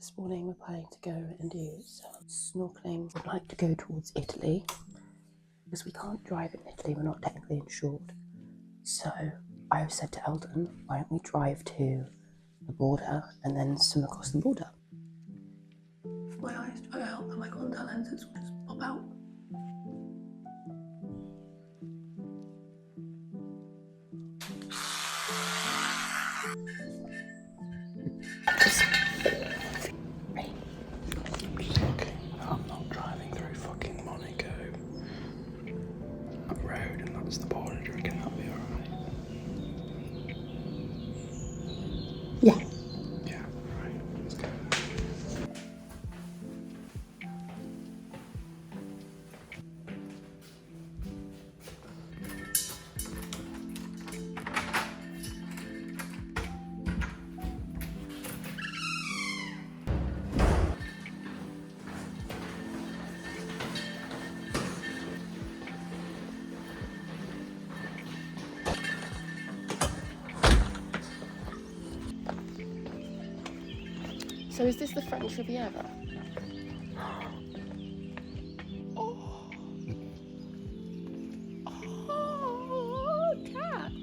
This morning we're planning to go and do some snorkeling. We'd like to go towards Italy because we can't drive in Italy, we're not technically insured. So I've said to Elden, why don't we drive to the border and then swim across the border? If my eyes try to help, my contact lenses will just pop out. I'm not driving through fucking Monaco. That road, and that's the border. Do you reckon that'll be alright? Yeah. Yeah, right. Let's go. So is this the French Riviera? Oh, Cats!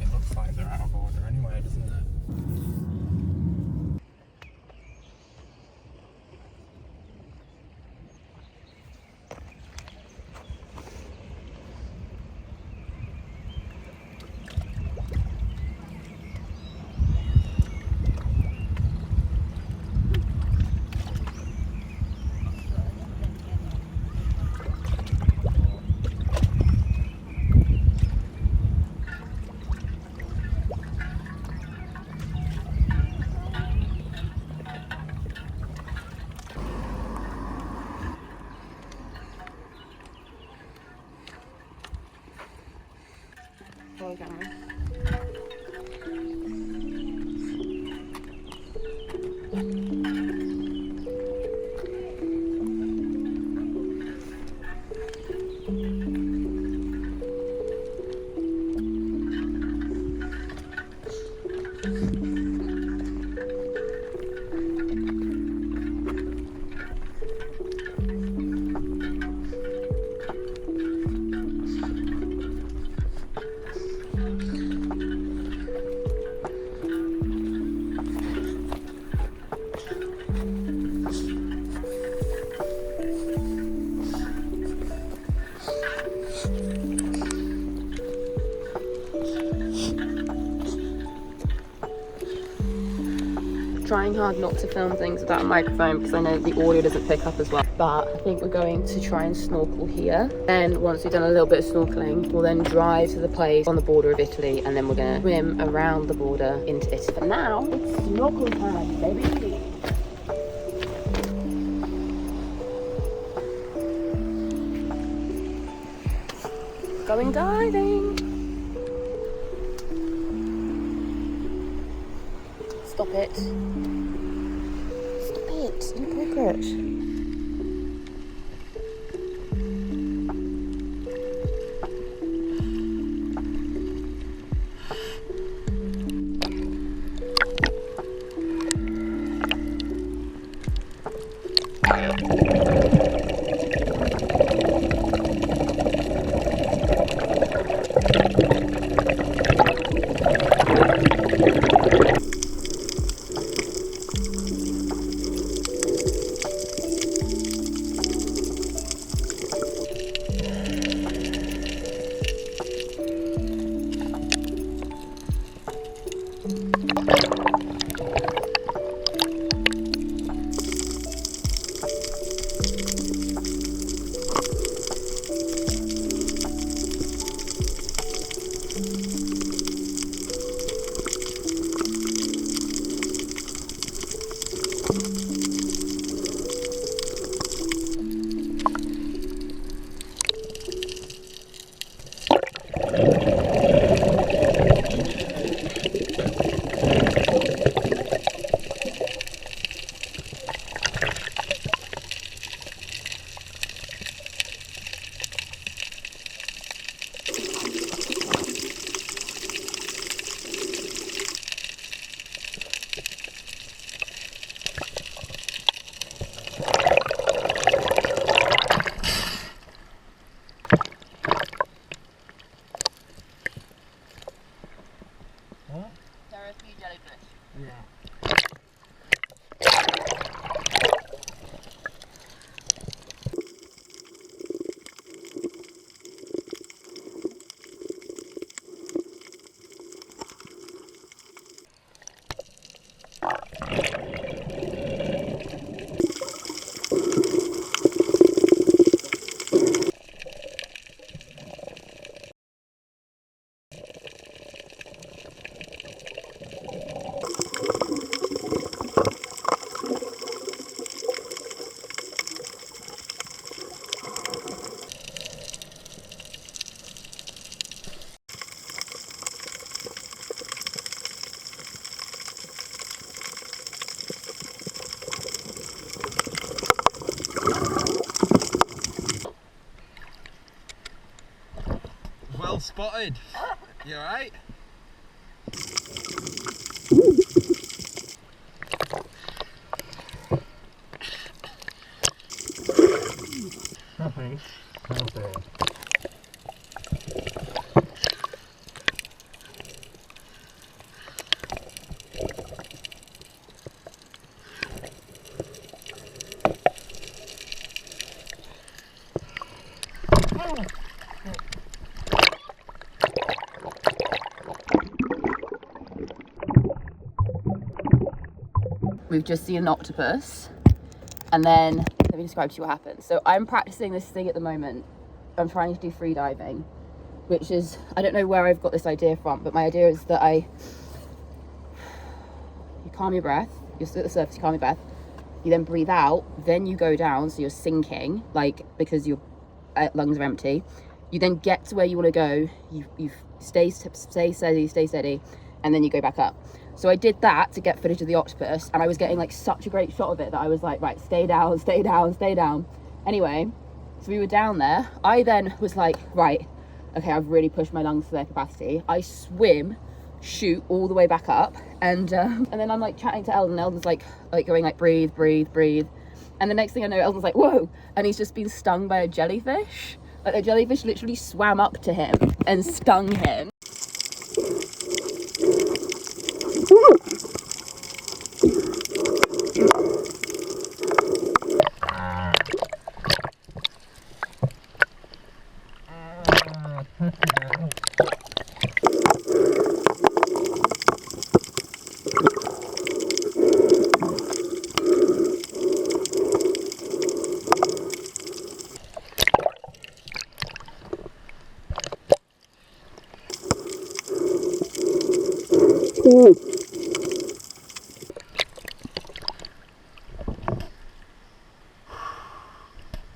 it looks like they're out of order anyway, doesn't it? There you go. Trying hard not to film things without a microphone because I know the audio doesn't pick up as well. But I think we're going to try and snorkel here. Then once we've done a little bit of snorkeling, we'll then drive to the place on the border of Italy, and then we're going to swim around the border into Italy. But now, it's snorkel time, baby! Going diving. Stop it. Stop it. Inappropriate. There are a few jellyfish. Yeah. Well spotted. You alright? Nothing. Okay. We've just seen an octopus, and then let me describe to you what happened. So I'm practicing this thing at the moment. I'm trying to do free diving, which is, I don't know where I've got this idea from, but my idea is that you calm your breath, you're still at the surface, you calm your breath, you then breathe out, then you go down, so you're sinking, like, because your lungs are empty. You then get to where you want to go, you stay steady, and then you go back up. So I did that to get footage of the octopus, and I was getting like such a great shot of it that I was like, right, stay down, stay down, stay down. Anyway, so we were down there. I then was like, right, okay, I've really pushed my lungs to their capacity. I swim, shoot all the way back up, and then I'm like chatting to Elden. Elden's like going like, breathe, breathe, breathe. And the next thing I know, Elden's like, whoa, and he's just been stung by a jellyfish. Like, the jellyfish literally swam up to him and stung him.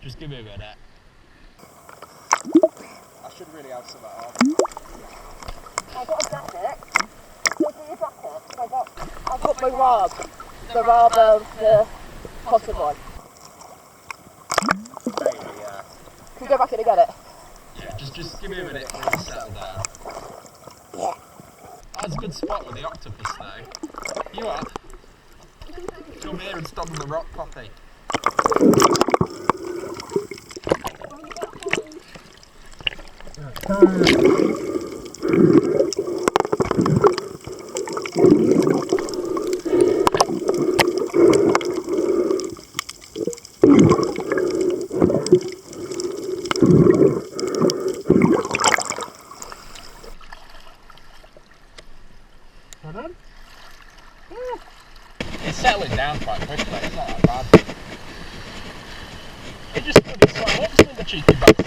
Just give me a bit of that. should really have some at home. I've got a jacket. Go do your jacket. I've got my rub. The rub of the cotton one. Maybe, yeah. Can you go back in and get it? Yeah, just give me a minute for it to settle down. Yeah. That's a good spot with the octopus though. You are. Come here and stand on the rock, Poppy. It's settling down quite quickly, it's not that bad. It just could be slightly upset, the cheeky bastard.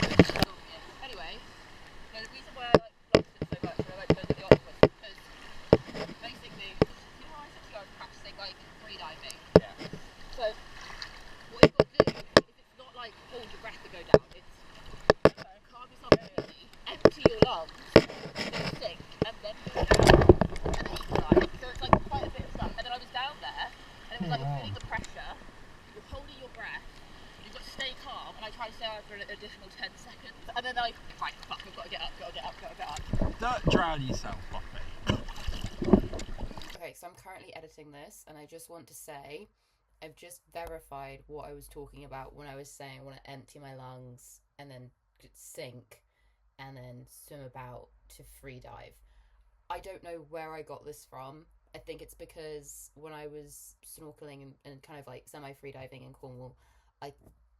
Anyway, the reason why I like lobsters so much, and I like to go to the octopus, because basically, you know, I said to you I was practicing like freediving. Yeah. So, what you've got to do is it's not like hold your breath to go down. It's calm yourself early, empty your lungs, then sink, and then go down, and then you dive. So it's like quite a bit of stuff. And then I was down there, and it was like you're feeling the pressure, you're holding your breath. You've got to stay calm, and I try to stay on for an additional 10 seconds. And then I, right, fuck, I've got to get up, got to get up, got to get up. Don't drown yourself, Poppy. Okay, so I'm currently editing this, and I just want to say I've just verified what I was talking about when I was saying I want to empty my lungs and then sink and then swim about to free dive. I don't know where I got this from. I think it's because when I was snorkeling and kind of like semi-free diving in Cornwall, I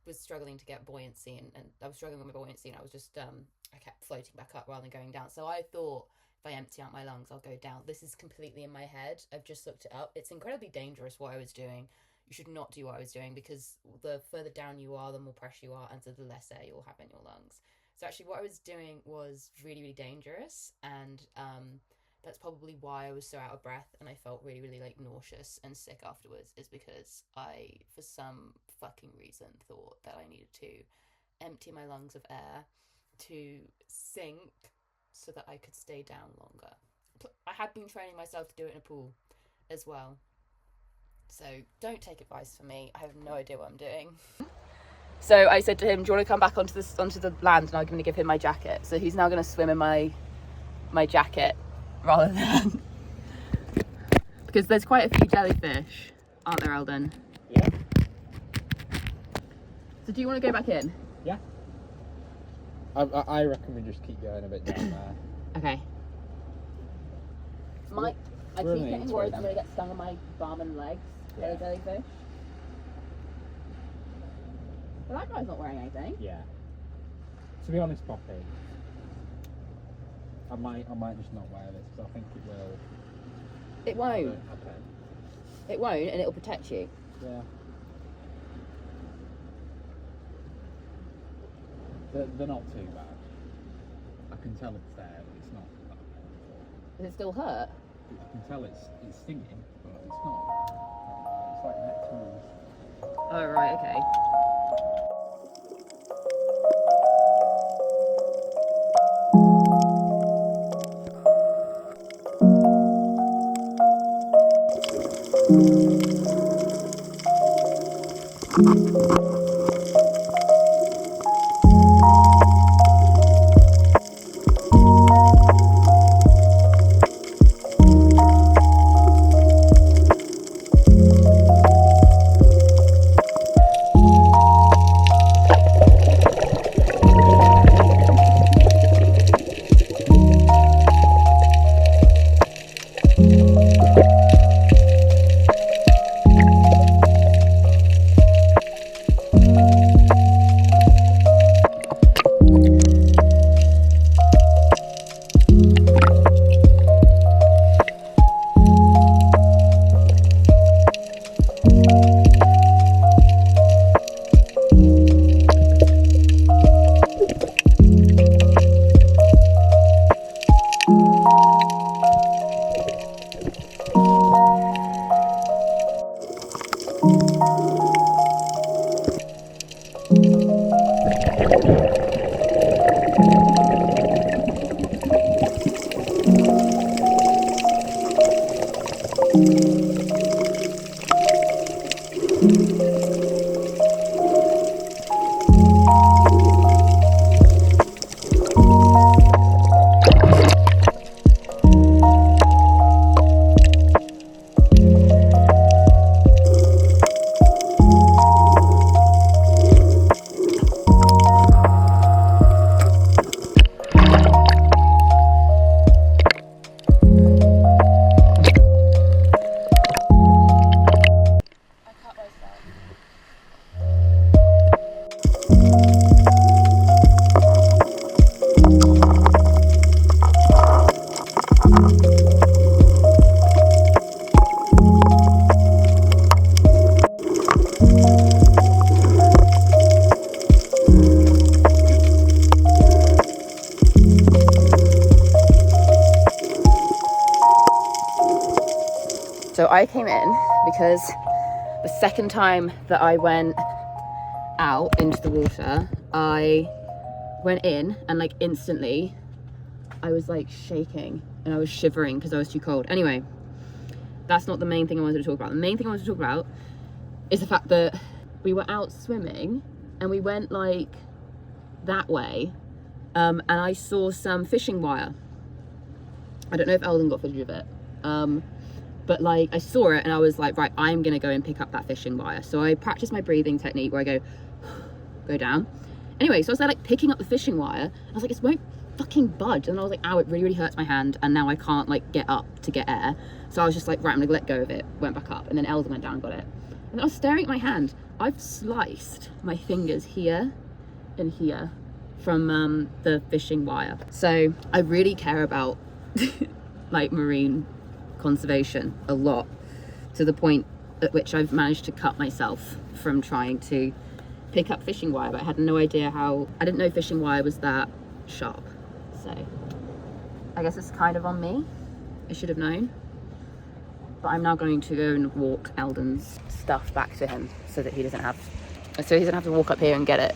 was struggling to get buoyancy and I was struggling with my buoyancy, and I was just I kept floating back up rather than going down. So I thought if I empty out my lungs I'll go down. This is completely in my head. I've just looked it up. It's incredibly dangerous what I was doing. You should not do what I was doing, because the further down you are, the more pressure you are, and so the less air you'll have in your lungs. So actually what I was doing was really, really dangerous, and that's probably why I was so out of breath and I felt really, really like nauseous and sick afterwards, is because I, for some fucking reason, thought that I needed to empty my lungs of air to sink so that I could stay down longer. I had been training myself to do it in a pool as well. So don't take advice from me. I have no idea what I'm doing. So I said to him, do you want to come back onto the land, and I'm going to give him my jacket. So he's now going to swim in my jacket rather than... because there's quite a few jellyfish, aren't there, Elden? Yeah. So do you want to go back in? Yeah. I reckon we just keep going a bit down there. Okay. I keep getting worried that I'm going to get stung on my bum and legs by the jellyfish. But that guy's not wearing anything. Yeah. To be honest, Poppy, I might just not wear this because I think it will. It won't. Okay. It won't, and it'll protect you. Yeah. They're not too bad. I can tell it's there, but it's not that painful. Does it still hurt? I can tell it's stinging, but it's not. It's like neck tools. Oh, right, okay. I came in because the second time that I went out into the water, I went in and like instantly I was like shaking and I was shivering because I was too cold. Anyway, that's not the main thing I wanted to talk about. The main thing I wanted to talk about is the fact that we were out swimming and we went like that way, and I saw some fishing wire. I don't know if Elden got footage of it, but like I saw it and I was like, right, I'm gonna go and pick up that fishing wire. So I practiced my breathing technique where I go down. Anyway, so I was there like picking up the fishing wire. I was like, it won't fucking budge. And I was like, ow, it really, really hurts my hand. And now I can't like get up to get air. So I was just like, right, I'm gonna let go of it. Went back up, and then Elden went down and got it. And then I was staring at my hand. I've sliced my fingers here and here from the fishing wire. So I really care about like marine conservation a lot, to the point at which I've managed to cut myself from trying to pick up fishing wire, but I had no idea how. I didn't know fishing wire was that sharp. So I guess it's kind of on me. I should have known. But I'm now going to go and walk Elden's stuff back to him so that he doesn't have to walk up here and get it.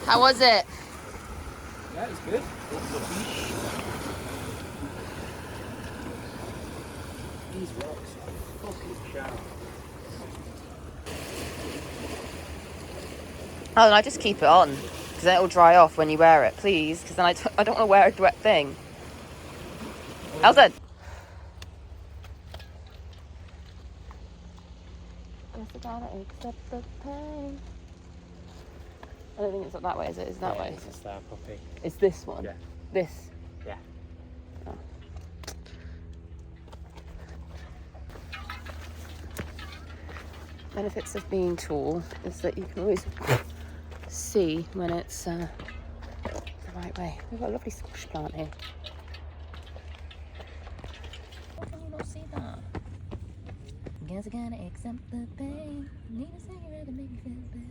How was it? Yeah, it's good. Lots of fish. These rocks are fucking sharp. Oh, and I just keep it on because then it'll dry off when you wear it, please. Because then I don't want to wear a wet thing. Elden. Guess I gotta accept the pain. I don't think it's up that way, is it? Is it that way? It's a star puppy. It's this one? Yeah. This? Yeah. Oh. Benefits of being tall is that you can always see when it's the right way. We've got a lovely squash plant here. How can you not see that? Guess I gotta accept the pain. Need a cigarette to make me feel better.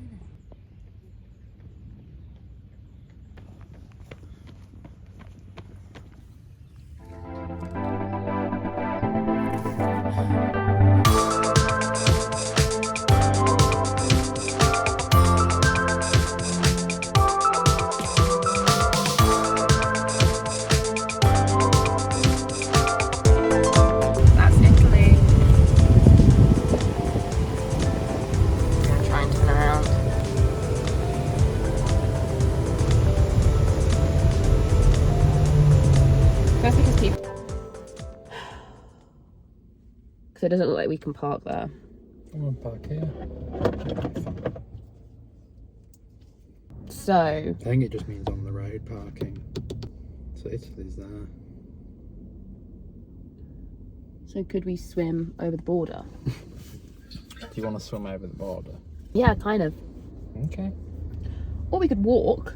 So it doesn't look like we can park there. Come on, park here. So I think it just means on the road parking. So Italy's there. So could we swim over the border? Do you want to swim over the border? Yeah, kind of. Okay. Or we could walk.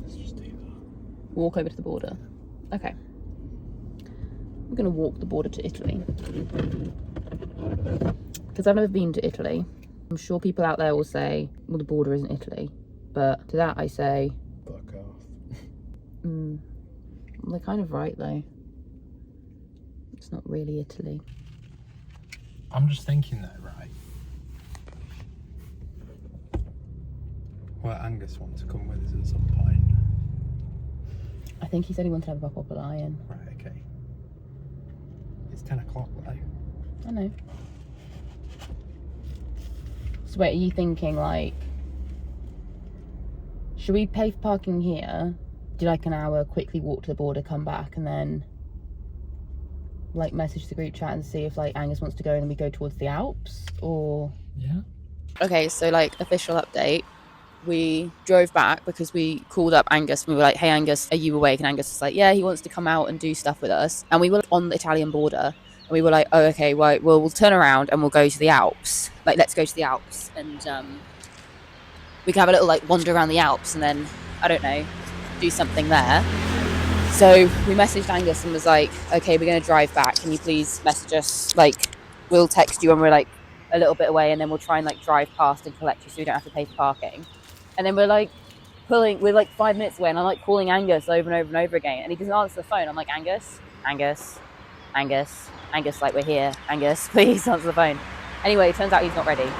Let's just do that. Walk over to the border. Okay. I'm going to walk the border to Italy. Because I've never been to Italy. I'm sure people out there will say, well, the border isn't Italy. But to that I say... Fuck off. They're kind of right, though. It's not really Italy. I'm just thinking though, right? Well, Angus wants to come with us at some point. I think he said he wanted to have a proper lion. Right, okay. It's 10 o'clock though. I know. So wait, are you thinking like... Should we pay for parking here, do like an hour, quickly walk to the border, come back, and then like message the group chat and see if like Angus wants to go and then we go towards the Alps, or Yeah. okay, so like official update, we drove back because we called up Angus and we were like, hey Angus, are you awake? And Angus was like, yeah, he wants to come out and do stuff with us. And we were on the Italian border and we were like, oh okay, right, well we'll turn around and we'll go to the Alps, like let's go to the Alps and we can have a little like wander around the Alps and then I don't know, do something there. So we messaged Angus and was like, okay, we're going to drive back. Can you please message us? Like, we'll text you when we're like a little bit away and then we'll try and like drive past and collect you so you don't have to pay for parking. And then we're like 5 minutes away and I'm like calling Angus over and over and over again. And he doesn't answer the phone. I'm like, Angus, like we're here. Angus, please answer the phone. Anyway, it turns out he's not ready.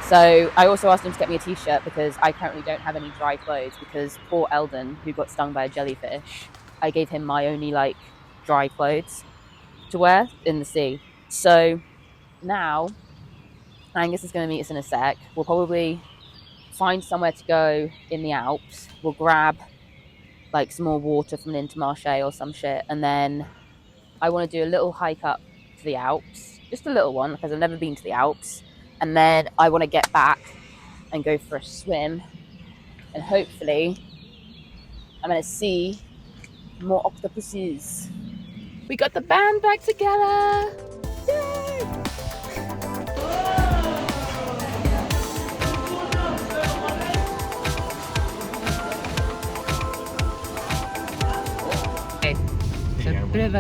So I also asked him to get me a t-shirt because I currently don't have any dry clothes because poor Elden, who got stung by a jellyfish, I gave him my only like dry clothes to wear in the sea. So now Angus is going to meet us in a sec. We'll probably find somewhere to go in the Alps. We'll grab like some more water from an Intermarché or some shit. And then I want to do a little hike up to the Alps, just a little one because I've never been to the Alps. And then I want to get back and go for a swim. And hopefully I'm going to see more octopuses. We got the band back together! Yay! Okay, so a bit of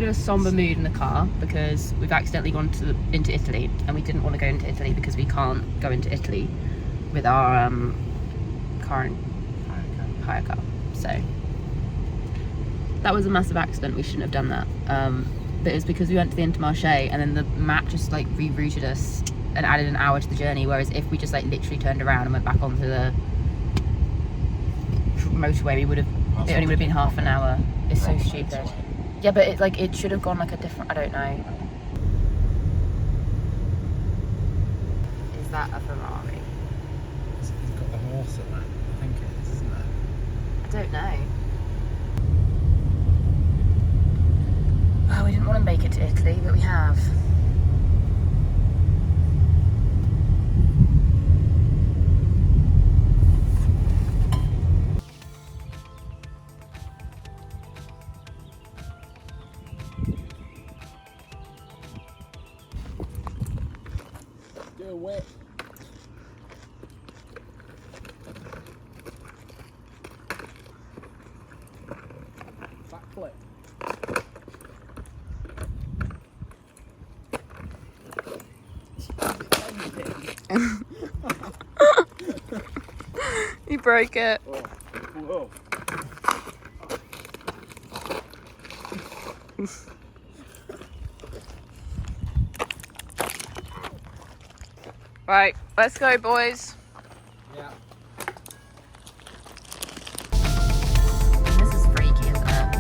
a somber mood in the car because we've accidentally gone into Italy and we didn't want to go into Italy because we can't go into Italy with our current hire car. So that was a massive accident. We shouldn't have done that. But it was because we went to the Intermarché and then the map just like rerouted us and added an hour to the journey. Whereas if we just like literally turned around and went back onto the motorway, it only would have been half an hour. It's so stupid. Yeah, but it should have gone like a different. I don't know. Is that a Ferrari? It's got the horse in it. I think it is, isn't it? I don't know. Well, we didn't want to make it to Italy, but we have. Do it. Backflip. You broke it. Whoa. Right, let's go, boys. Yeah. This is freaky, isn't it?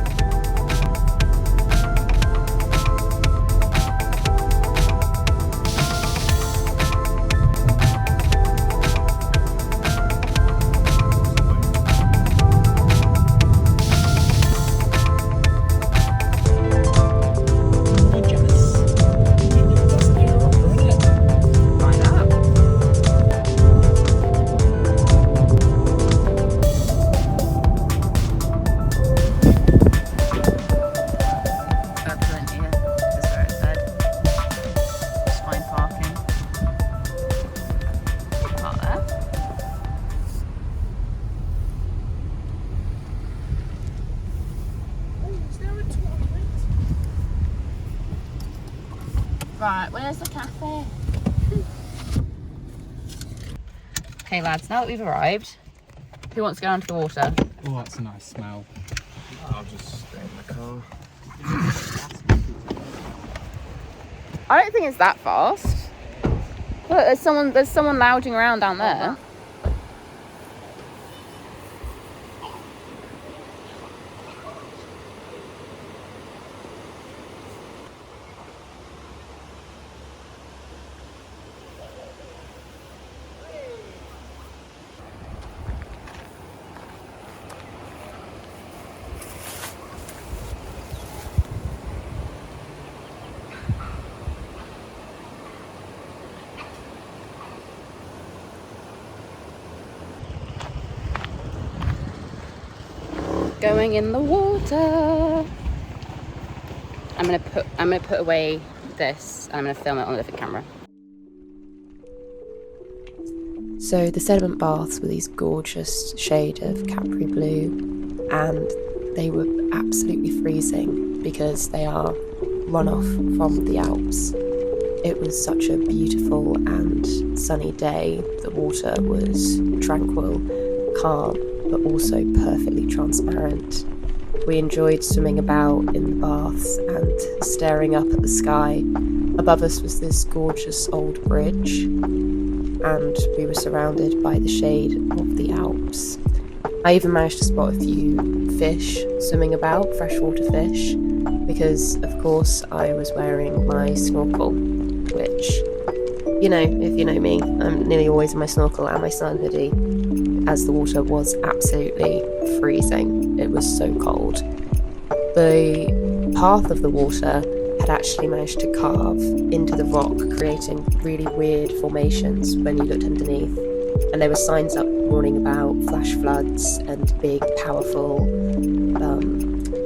Right, where's the cafe? Okay lads, now that we've arrived, who wants to go down to the water? Oh, that's a nice smell. I'll just stay in the car. I don't think it's that fast. Look, there's someone lounging around down there. going in the water. I'm gonna put away this and I'm gonna film it on a different camera. So the sediment baths were these gorgeous shade of Capri blue, and they were absolutely freezing because they are runoff from the Alps. It was such a beautiful and sunny day. The water was tranquil, calm, but also perfectly transparent. We enjoyed swimming about in the baths and staring up at the sky. Above us was this gorgeous old bridge, and we were surrounded by the shade of the Alps. I even managed to spot a few fish swimming about, freshwater fish, because of course I was wearing my snorkel, which, you know, if you know me, I'm nearly always in my snorkel and my sun hoodie, as the water was absolutely freezing. It was so cold. The path of the water had actually managed to carve into the rock, creating really weird formations when you looked underneath. And there were signs up warning about flash floods and big, powerful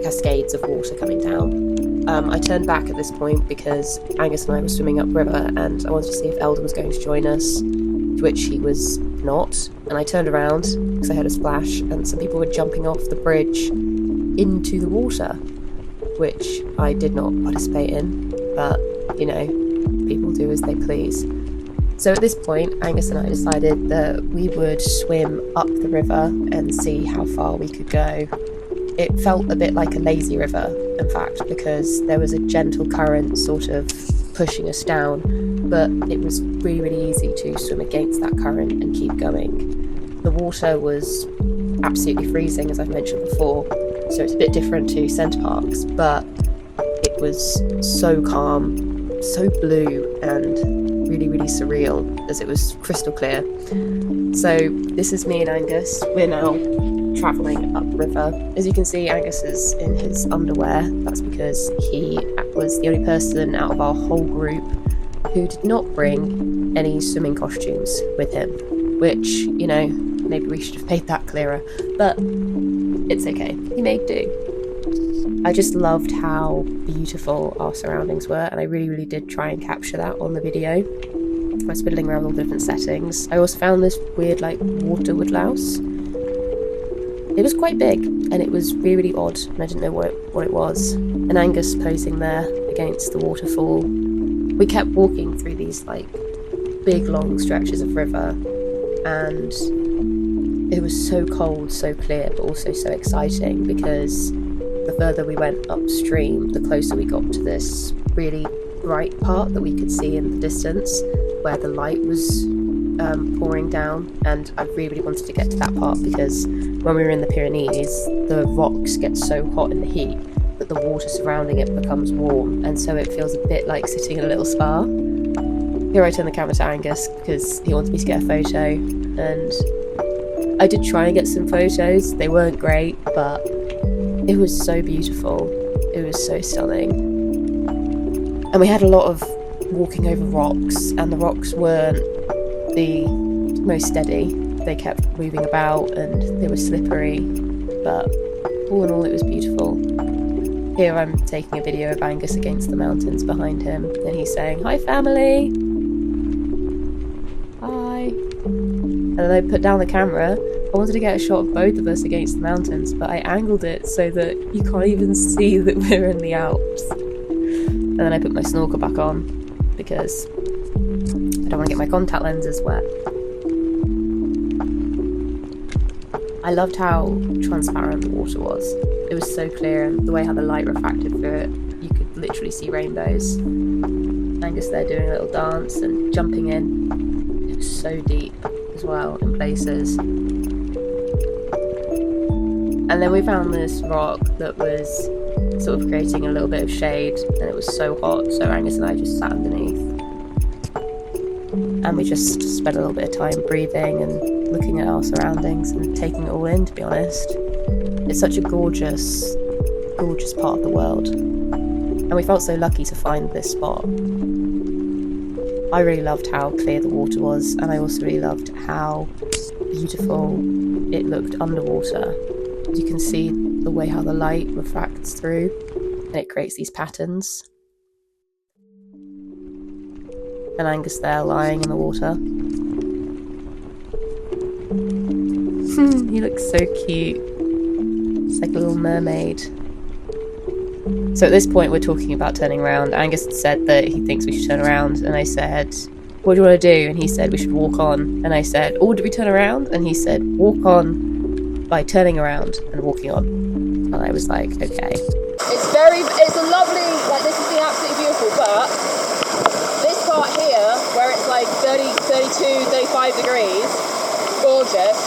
cascades of water coming down. I turned back at this point because Angus and I were swimming upriver, and I wanted to see if Elden was going to join us, to which he was not. And I turned around because I heard a splash, and some people were jumping off the bridge into the water, which I did not participate in, but, you know, people do as they please. So at this point, Angus and I decided that we would swim up the river and see how far we could go. It felt a bit like a lazy river, in fact, because there was a gentle current sort of pushing us down, but it was really, really easy to swim against that current and keep going. The water was absolutely freezing, as I've mentioned before, so it's a bit different to Centre Parks, but it was so calm, so blue, and really, really surreal, as it was crystal clear. So this is me and Angus. We're now travelling upriver. As you can see, Angus is in his underwear. That's because he was the only person out of our whole group who did not bring any swimming costumes with him, which, you know, maybe we should have made that clearer, but it's okay. He made do. I just loved how beautiful our surroundings were, and I really, really did try and capture that on the video. I was fiddling around with all the different settings. I also found this weird, like, water woodlouse. It was quite big, and it was really, really odd, and I didn't know what it was. And Angus posing there against the waterfall. We kept walking through these, like, big, long stretches of river, and it was so cold, so clear, but also so exciting, because the further we went upstream, the closer we got to this really bright part that we could see in the distance, where the light was pouring down, and I really, really wanted to get to that part, because when we were in the Pyrenees, the rocks get so hot in the heat that the water surrounding it becomes warm, and so it feels a bit like sitting in a little spa. Here I turn the camera to Angus because he wanted me to get a photo, and I did try and get some photos. They weren't great, but it was so beautiful. It was so stunning. And we had a lot of walking over rocks, and the rocks weren't the most steady. They kept moving about and they were slippery, but all in all it was beautiful. Here I'm taking a video of Angus against the mountains behind him, and he's saying, "Hi family!" Hi! And then I put down the camera. I wanted to get a shot of both of us against the mountains, but I angled it so that you can't even see that we're in the Alps. And then I put my snorkel back on because I don't want to get my contact lenses wet. I loved how transparent the water was. It was so clear, and the way how the light refracted through it, you could literally see rainbows. Angus there doing a little dance and jumping in. It was so deep as well in places. And then we found this rock that was sort of creating a little bit of shade, and it was so hot, so Angus and I just sat underneath. And we just spent a little bit of time breathing and looking at our surroundings and taking it all in, to be honest. It's such a gorgeous, gorgeous part of the world. And we felt so lucky to find this spot. I really loved how clear the water was, and I also really loved how beautiful it looked underwater. You can see the way how the light refracts through and it creates these patterns. And Angus there lying in the water. He looks so cute. It's like a little mermaid. So at this point we're talking about turning around. Angus had said that he thinks we should turn around, and I said, what do you want to do? And he said we should walk on. And I said, oh, do we turn around? And he said, walk on by turning around and walking on. And I was like, okay. It's a lovely, like this has been absolutely beautiful, but this part here, where it's like 30, 32, 35 degrees, gorgeous.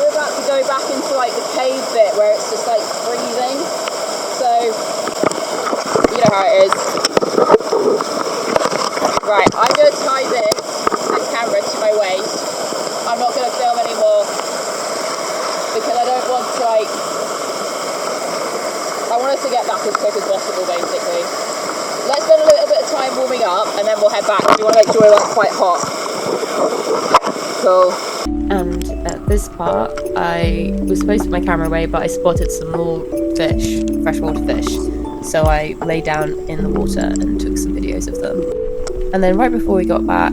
We're about to go back into like the cave bit where it's just like freezing. So, you know how it is. Right, I'm going to tie this camera to my waist. I'm not going to film anymore because I don't want to like, I want us to get back as quick as possible basically. Let's spend a little bit of time warming up and then we'll head back. We want to make sure we're like quite hot. Cool. And at this part, I was supposed to put my camera away, but I spotted some more fish, freshwater fish. So I lay down in the water and took some videos of them. And then right before we got back,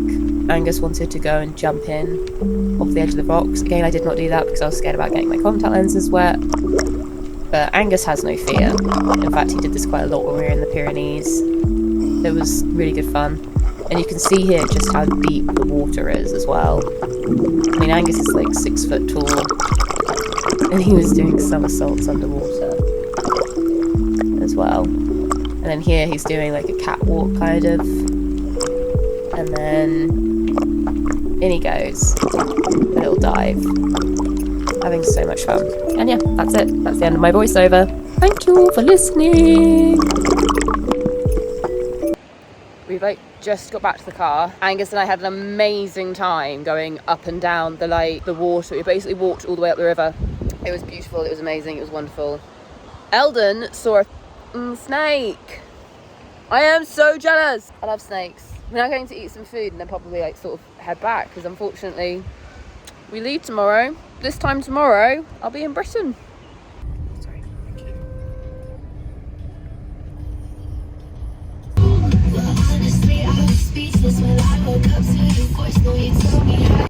Angus wanted to go and jump in off the edge of the rocks. Again, I did not do that because I was scared about getting my contact lenses wet. But Angus has no fear. In fact, he did this quite a lot when we were in the Pyrenees. It was really good fun. And you can see here just how deep the water is as well. I mean, Angus is like 6 foot tall. And he was doing somersaults underwater as well. And then here he's doing like a catwalk kind of. And then in he goes. A little dive. Having so much fun. And yeah, that's it. That's the end of my voiceover. Thank you all for listening. We've like just got back to the car. Angus and I had an amazing time going up and down the water. We basically walked all the way up the river. It was beautiful, it was amazing, it was wonderful. Elden saw a snake. I am so jealous. I love snakes. We're now going to eat some food and then probably like sort of head back because unfortunately we leave tomorrow. This time tomorrow I'll be in Britain. Sorry. Honestly, I was speechless when I woke up to your voice. No, you told me how.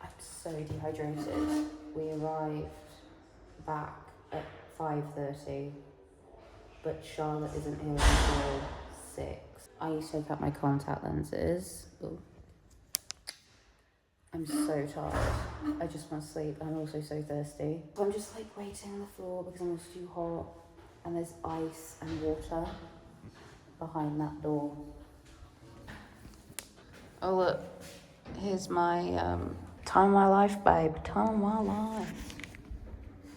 I'm so dehydrated. We arrived back at 5:30, but Charlotte isn't here until 6. I need to take out my contact lenses. Ooh. I'm so tired. I just want to sleep. I'm also so thirsty. I'm just like waiting on the floor because I'm just too hot. And there's ice and water behind that door. Oh look, here's my time of my life, babe. Time of my life.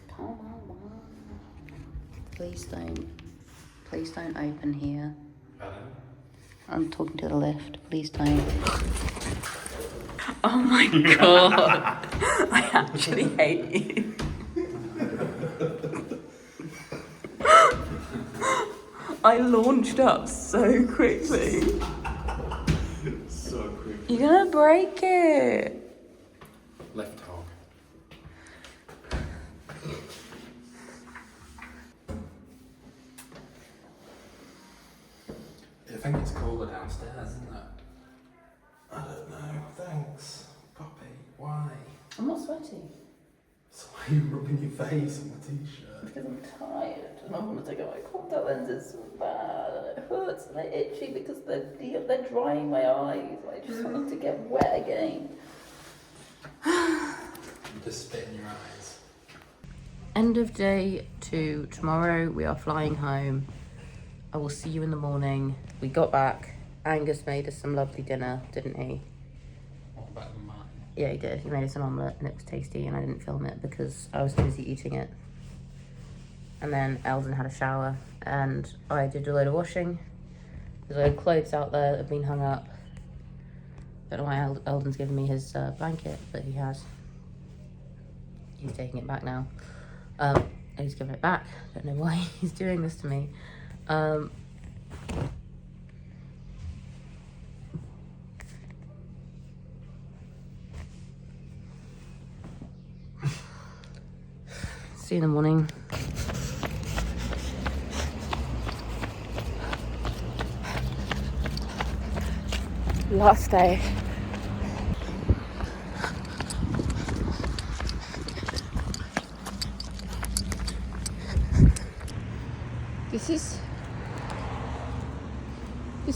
Time of my life. Please don't open here. I'm talking to the lift. Please don't. Oh my god. I actually hate you. I launched up so quickly. So quick. You're gonna break it. Left hog. I think it's colder downstairs, isn't it? I don't know. Thanks, Poppy. Why? I'm not sweaty. So why are you rubbing your face on the t-shirt? Because I'm tired and I want to take out my contact lenses so bad and it hurts and they're itchy because they're drying my eyes. I just want them to get wet again. Just spit in your eyes. End of day 2. Tomorrow we are flying home. I will see you in the morning. We got back. Angus made us some lovely dinner, didn't he? What better than mine? Yeah, he did. He made us an omelette and it was tasty and I didn't film it because I was too busy eating it. And then Elden had a shower and I did a load of washing. There's a load of clothes out there that have been hung up. Don't know why Elden's given me his blanket, but he has. He's taking it back now. He's giving it back. Don't know why he's doing this to me. See you in the morning. Last day. This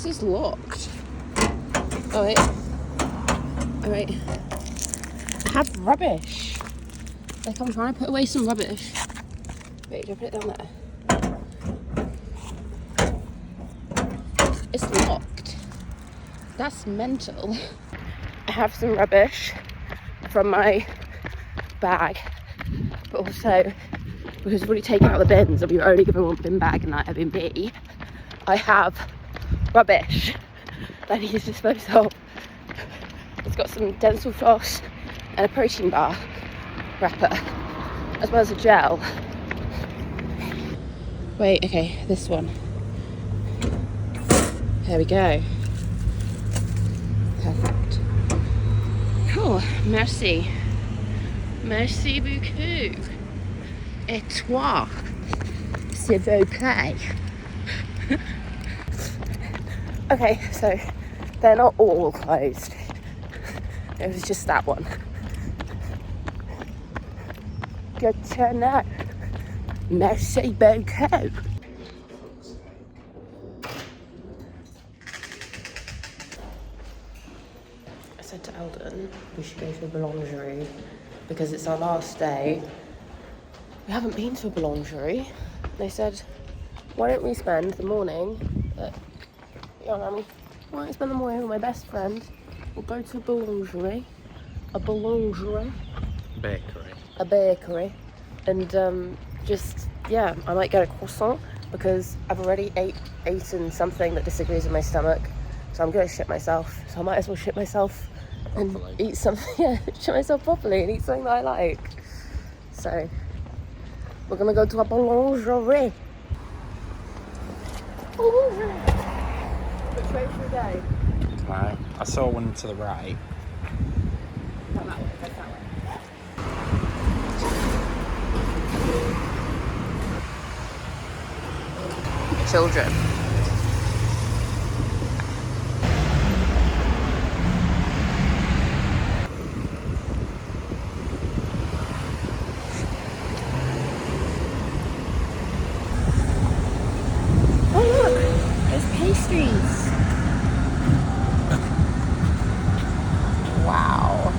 is locked. Oh wait. Oh wait. I have rubbish. Like I'm trying to put away some rubbish. Wait, do I put it down there? It's locked. That's mental. I have some rubbish from my bag, but also because we've already taken out the bins and we were only given one bin bag in that Airbnb, I have rubbish that I need to dispose of. It's got some dental floss and a protein bar wrapper, as well as a gel. Wait, okay, this one. There we go. Perfect. Cool, merci. Merci beaucoup. Et toi, s'il vous plaît. Okay, so they're not all closed. It was just that one. Good to know. Merci beaucoup. I said to Elden we should go to a boulangerie because it's our last day. We haven't been to a boulangerie. They said, why don't we spend the morning at why don't I spend the morning with my best friend? We'll go to a boulangerie. A bakery. And just, yeah, I might get a croissant because I've already eaten something that disagrees with my stomach. So I'm going to shit myself. So I might as well shit myself and eat something, yeah, shit myself properly and eat something that I like. So we're going to go to a boulangerie. Which way should we go? Right. I saw one to the right. Not that way, go that way. Children. Oh look, there's pastries. Wow.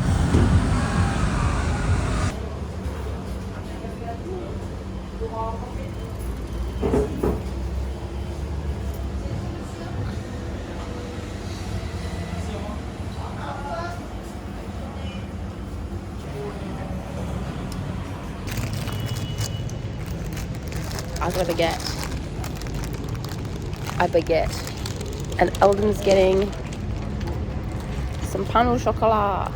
I'll go baguette. And Elden's getting some pain au chocolat.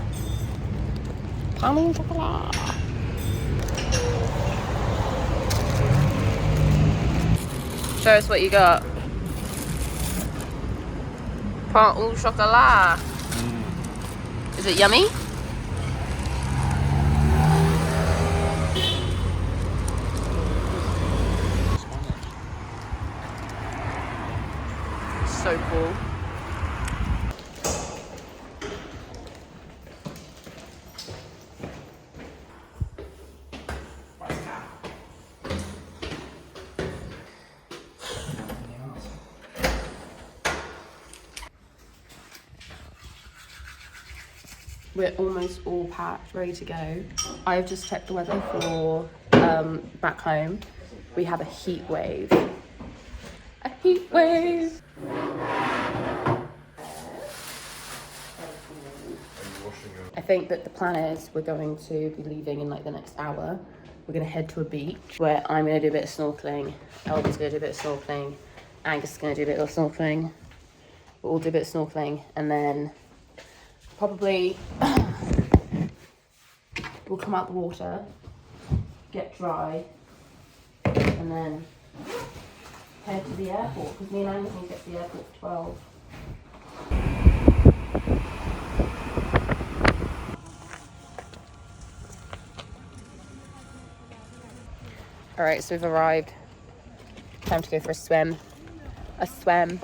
Pain au chocolat. Show us what you got. Pain au chocolat. Is it yummy? So cool. We're almost all packed, ready to go. I've just checked the weather for back home. We have a heat wave. A heat wave! I think that the plan is we're going to be leaving in like the next hour. We're going to head to a beach where I'm going to do a bit of snorkeling. Elden's going to do a bit of snorkeling. Angus is going to do a bit of snorkeling. We'll all do a bit of snorkeling and then probably we'll come out the water, get dry, and then head to the airport because me and Angus need to get to the airport for 12. Alright, so we've arrived. Time to go for a swim. A swim.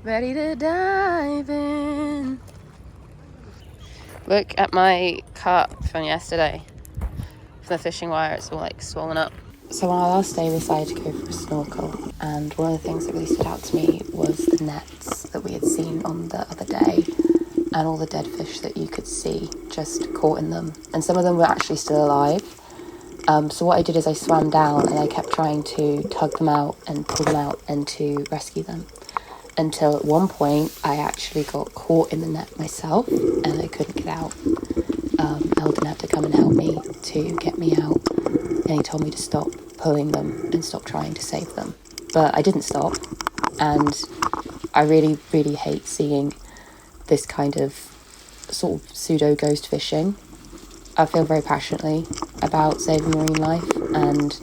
Ready to dive in. Look at my cut from yesterday. From the fishing wire, it's all like swollen up. So on our last day we decided to go for a snorkel, and one of the things that really stood out to me was the nets that we had seen on the other day and all the dead fish that you could see just caught in them, and some of them were actually still alive. So what I did is I swam down and I kept trying to tug them out and pull them out and to rescue them, until at one point I actually got caught in the net myself and I couldn't get out. Elden had to come and help me to get me out, and he told me to stop pulling them and stop trying to save them. But I didn't stop, and I really, really hate seeing this kind of sort of pseudo ghost fishing. I feel very passionately about saving marine life, and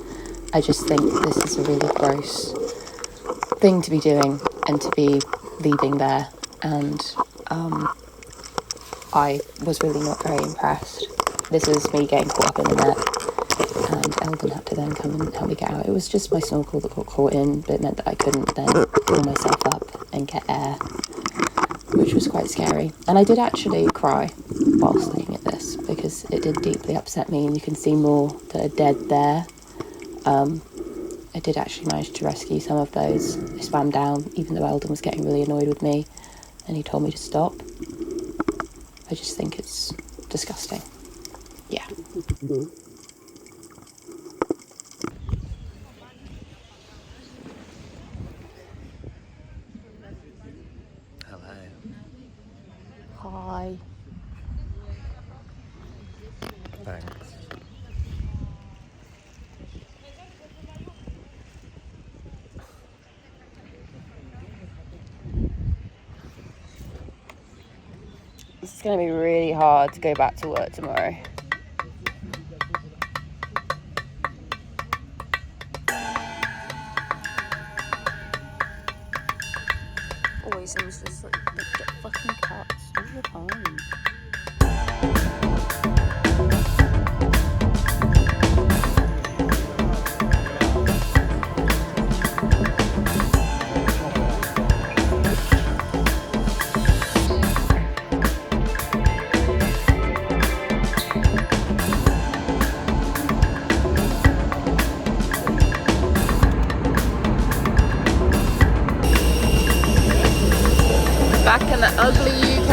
I just think this is a really gross thing to be doing and to be leaving there, and I was really not very impressed. This was me getting caught up in the net, and Elden had to then come and help me get out. It was just my snorkel that got caught in, but it meant that I couldn't then pull myself up and get air, which was quite scary. And I did actually cry whilst looking at this, because it did deeply upset me, and you can see more that are dead there. I did actually manage to rescue some of those. I swam down, even though Elden was getting really annoyed with me, and he told me to stop. I just think it's disgusting. Yeah. Hello. Hi. Thanks. It's going to be really hard to go back to work tomorrow. Always seems just like they get fucking cuts all the time. Back in the ugly UK.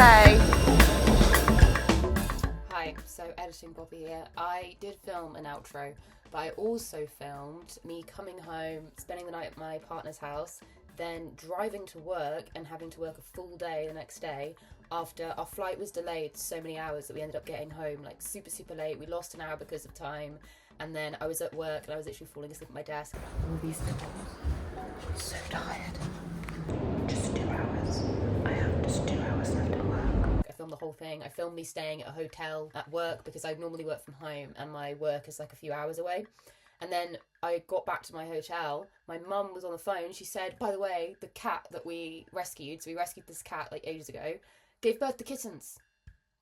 Hi, so editing Bobby here. I did film an outro, but I also filmed me coming home, spending the night at my partner's house, then driving to work and having to work a full day the next day after our flight was delayed so many hours that we ended up getting home like super late. We lost an hour because of time, and then I was at work and I was literally falling asleep at my desk. All these calls. I'm so tired. Just 2 hours. I have just 2 hours left at work. I filmed the whole thing. I filmed me staying at a hotel at work because I normally work from home and my work is like a few hours away. And then I got back to my hotel. My mum was on the phone. She said, by the way, the cat that we rescued, so we rescued this cat like ages ago, gave birth to kittens.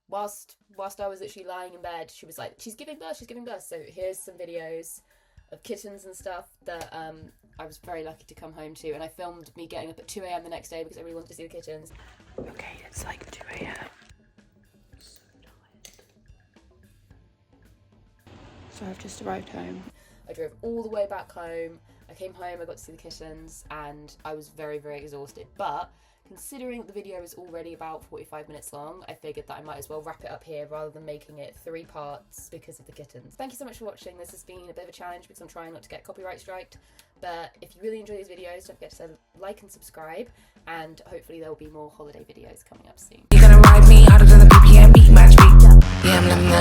Whilst I was actually lying in bed, she was like, she's giving birth. So here's some videos of kittens and stuff that I was very lucky to come home to, and I filmed me getting up at 2 a.m. the next day because I really wanted to see the kittens. Okay, it's like 2 a.m. So tired. So I've just arrived home. I drove all the way back home. I came home, I got to see the kittens, and I was very exhausted. But considering the video is already about 45 minutes long, I figured that I might as well wrap it up here rather than making it 3 parts because of the kittens. Thank you so much for watching. This has been a bit of a challenge because I'm trying not to get copyright striked. But if you really enjoy these videos, don't forget to like and subscribe, and hopefully there will be more holiday videos coming up soon.